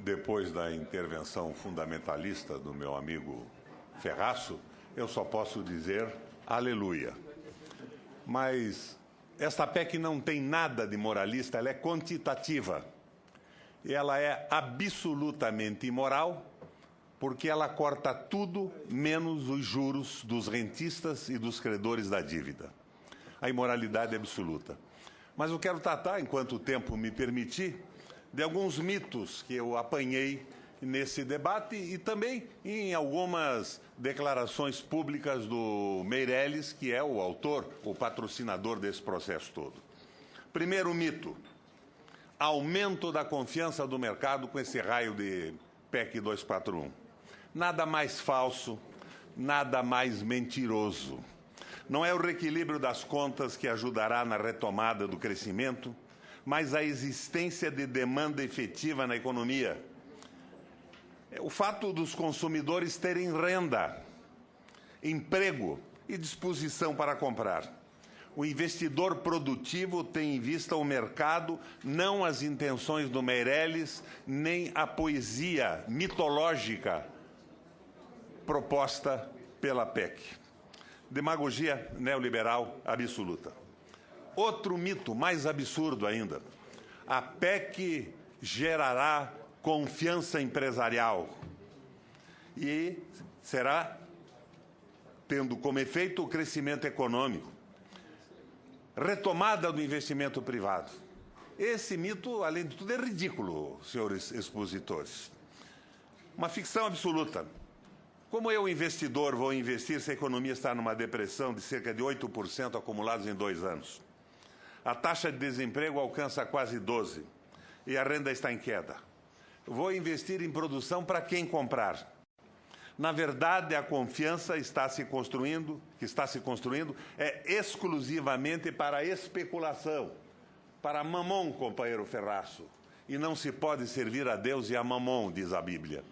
Depois da intervenção fundamentalista do meu amigo Ferraço, eu só posso dizer aleluia. Mas esta PEC não tem nada de moralista, ela é quantitativa. E ela é absolutamente imoral, porque ela corta tudo menos os juros dos rentistas e dos credores da dívida. A imoralidade é absoluta. Mas eu quero tratar, enquanto o tempo me permitir, de alguns mitos que eu apanhei nesse debate e também em algumas declarações públicas do Meirelles, que é o autor, o patrocinador desse processo todo. Primeiro mito: aumento da confiança do mercado com esse raio de PEC 241. Nada mais falso, nada mais mentiroso. Não é o reequilíbrio das contas que ajudará na retomada do crescimento, mas a existência de demanda efetiva na economia. O fato dos consumidores terem renda, emprego e disposição para comprar. O investidor produtivo tem em vista o mercado, não as intenções do Meirelles, nem a poesia mitológica proposta pela PEC. Demagogia neoliberal absoluta. Outro mito mais absurdo ainda: a PEC gerará confiança empresarial e será tendo como efeito o crescimento econômico. Retomada do investimento privado. Esse mito, além de tudo, é ridículo, senhores expositores. Uma ficção absoluta. Como eu, investidor, vou investir se a economia está numa depressão de cerca de 8% acumulados em 2 anos? A taxa de desemprego alcança quase 12% e a renda está em queda. Vou investir em produção para quem comprar? Na verdade, a confiança que está se construindo é exclusivamente para a especulação, para mamon, companheiro Ferraço. E não se pode servir a Deus e a mamon, diz a Bíblia.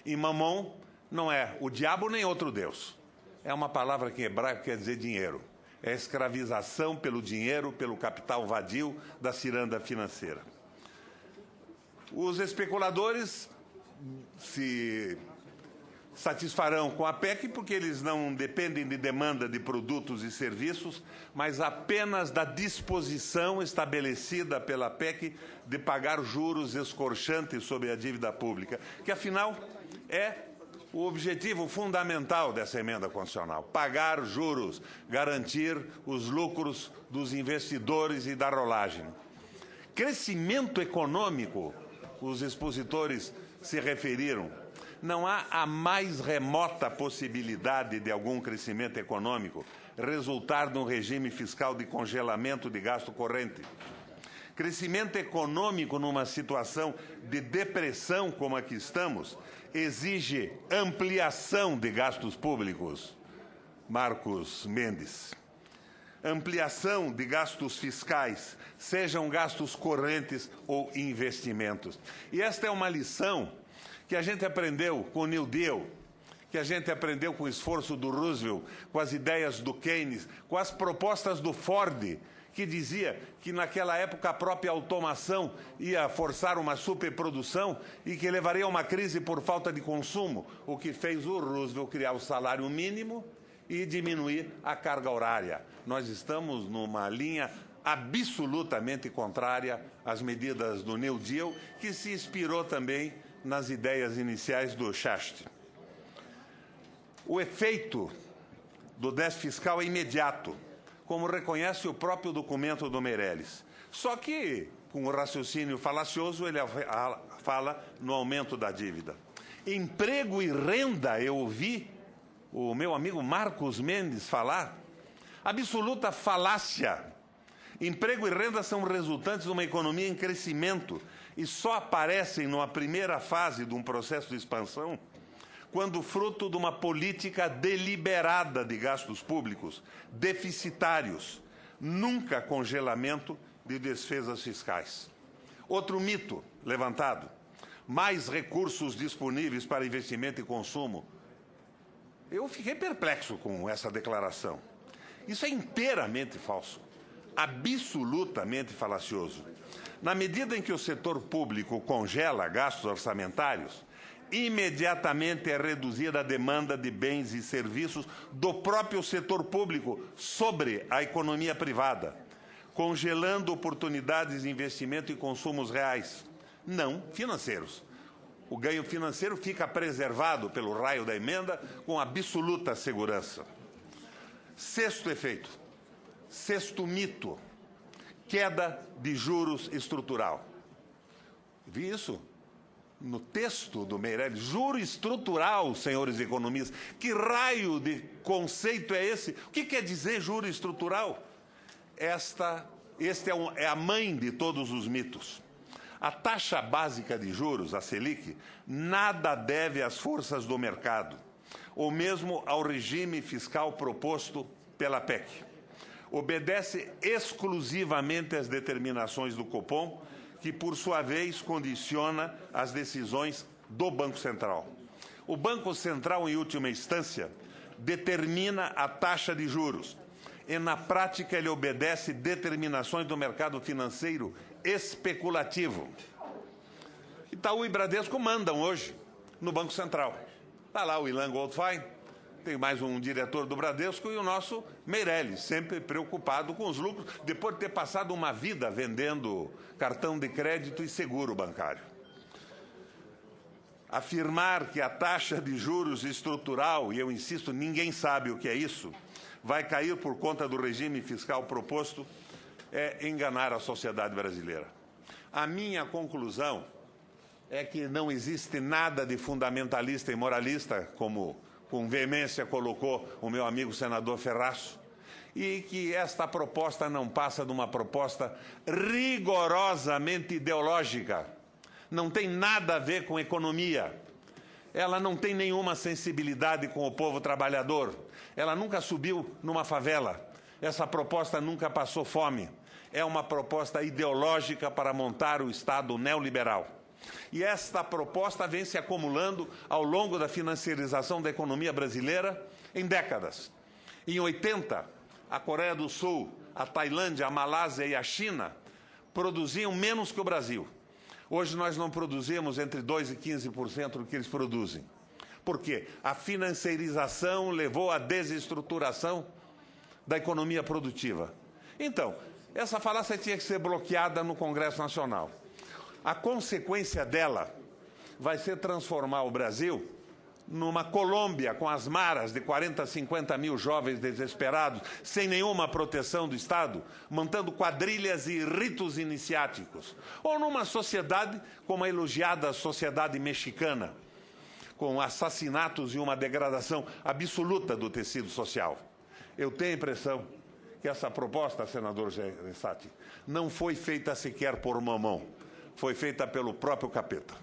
E mamon não é o diabo nem outro Deus. É uma palavra que em hebraico quer dizer dinheiro. É a escravização pelo dinheiro, pelo capital vadio da ciranda financeira. Os especuladores se satisfarão com a PEC porque eles não dependem de demanda de produtos e serviços, mas apenas da disposição estabelecida pela PEC de pagar juros escorchantes sobre a dívida pública, que afinal é o objetivo fundamental dessa emenda constitucional: pagar juros, garantir os lucros dos investidores e da rolagem. Crescimento econômico, os expositores se referiram. Não há a mais remota possibilidade de algum crescimento econômico resultar de um regime fiscal de congelamento de gasto corrente. Crescimento econômico numa situação de depressão como a que estamos exige ampliação de gastos públicos, Marcos Mendes. Ampliação de gastos fiscais, sejam gastos correntes ou investimentos. E esta é uma lição que a gente aprendeu com o New Deal, que a gente aprendeu com o esforço do Roosevelt, com as ideias do Keynes, com as propostas do Ford, que dizia que naquela época a própria automação ia forçar uma superprodução e que levaria a uma crise por falta de consumo, o que fez o Roosevelt criar o salário mínimo e diminuir a carga horária. Nós estamos numa linha absolutamente contrária às medidas do New Deal, que se inspirou também nas ideias iniciais do Shasta. O efeito do déficit fiscal é imediato, como reconhece o próprio documento do Meirelles. Só que, com o raciocínio falacioso, ele fala no aumento da dívida. Emprego e renda, eu ouvi o meu amigo Marcos Mendes falar. Absoluta falácia. Emprego e renda são resultantes de uma economia em crescimento e só aparecem numa primeira fase de um processo de expansão quando fruto de uma política deliberada de gastos públicos, deficitários, nunca congelamento de despesas fiscais. Outro mito levantado: mais recursos disponíveis para investimento e consumo. Eu fiquei perplexo com essa declaração. Isso é inteiramente falso. absolutamente falacioso. Na medida em que o setor público congela gastos orçamentários, imediatamente é reduzida a demanda de bens e serviços do próprio setor público sobre a economia privada, congelando oportunidades de investimento e consumos reais, não financeiros. O ganho financeiro fica preservado pelo raio da emenda com absoluta segurança. Sexto efeito, sexto mito, queda de juros estrutural. Vi isso no texto do Meirelles. Juro estrutural, senhores economistas. Que raio de conceito é esse? O que quer dizer juro estrutural? É a mãe de todos os mitos. A taxa básica de juros, a Selic, nada deve às forças do mercado, ou mesmo ao regime fiscal proposto pela PEC. Obedece exclusivamente às determinações do Copom, que, por sua vez, condiciona as decisões do Banco Central. O Banco Central, em última instância, determina a taxa de juros e, na prática, ele obedece determinações do mercado financeiro especulativo. Itaú e Bradesco mandam hoje no Banco Central. Está lá o Ilan Goldfein, tem mais um diretor do Bradesco e o nosso Meirelles, sempre preocupado com os lucros, depois de ter passado uma vida vendendo cartão de crédito e seguro bancário. Afirmar que a taxa de juros estrutural, e eu insisto, ninguém sabe o que é isso, vai cair por conta do regime fiscal proposto, é enganar a sociedade brasileira. A minha conclusão é que não existe nada de fundamentalista e moralista, como com veemência colocou o meu amigo senador Ferraço, e que esta proposta não passa de uma proposta rigorosamente ideológica. Não tem nada a ver com economia. Ela não tem nenhuma sensibilidade com o povo trabalhador. Ela nunca subiu numa favela. Essa proposta nunca passou fome. É uma proposta ideológica para montar o Estado neoliberal. E esta proposta vem se acumulando ao longo da financiarização da economia brasileira em décadas. Em 80, a Coreia do Sul, a Tailândia, a Malásia e a China produziam menos que o Brasil. Hoje nós não produzimos entre 2% e 15% do que eles produzem. Por quê? A financiarização levou à desestruturação da economia produtiva. Então, essa falácia tinha que ser bloqueada no Congresso Nacional. A consequência dela vai ser transformar o Brasil numa Colômbia com as maras de 40, 50 mil jovens desesperados, sem nenhuma proteção do Estado, montando quadrilhas e ritos iniciáticos. Ou numa sociedade como a elogiada sociedade mexicana, com assassinatos e uma degradação absoluta do tecido social. Eu tenho a impressão que essa proposta, senador Gereissati, não foi feita sequer por mamão. Foi feita pelo próprio capeta.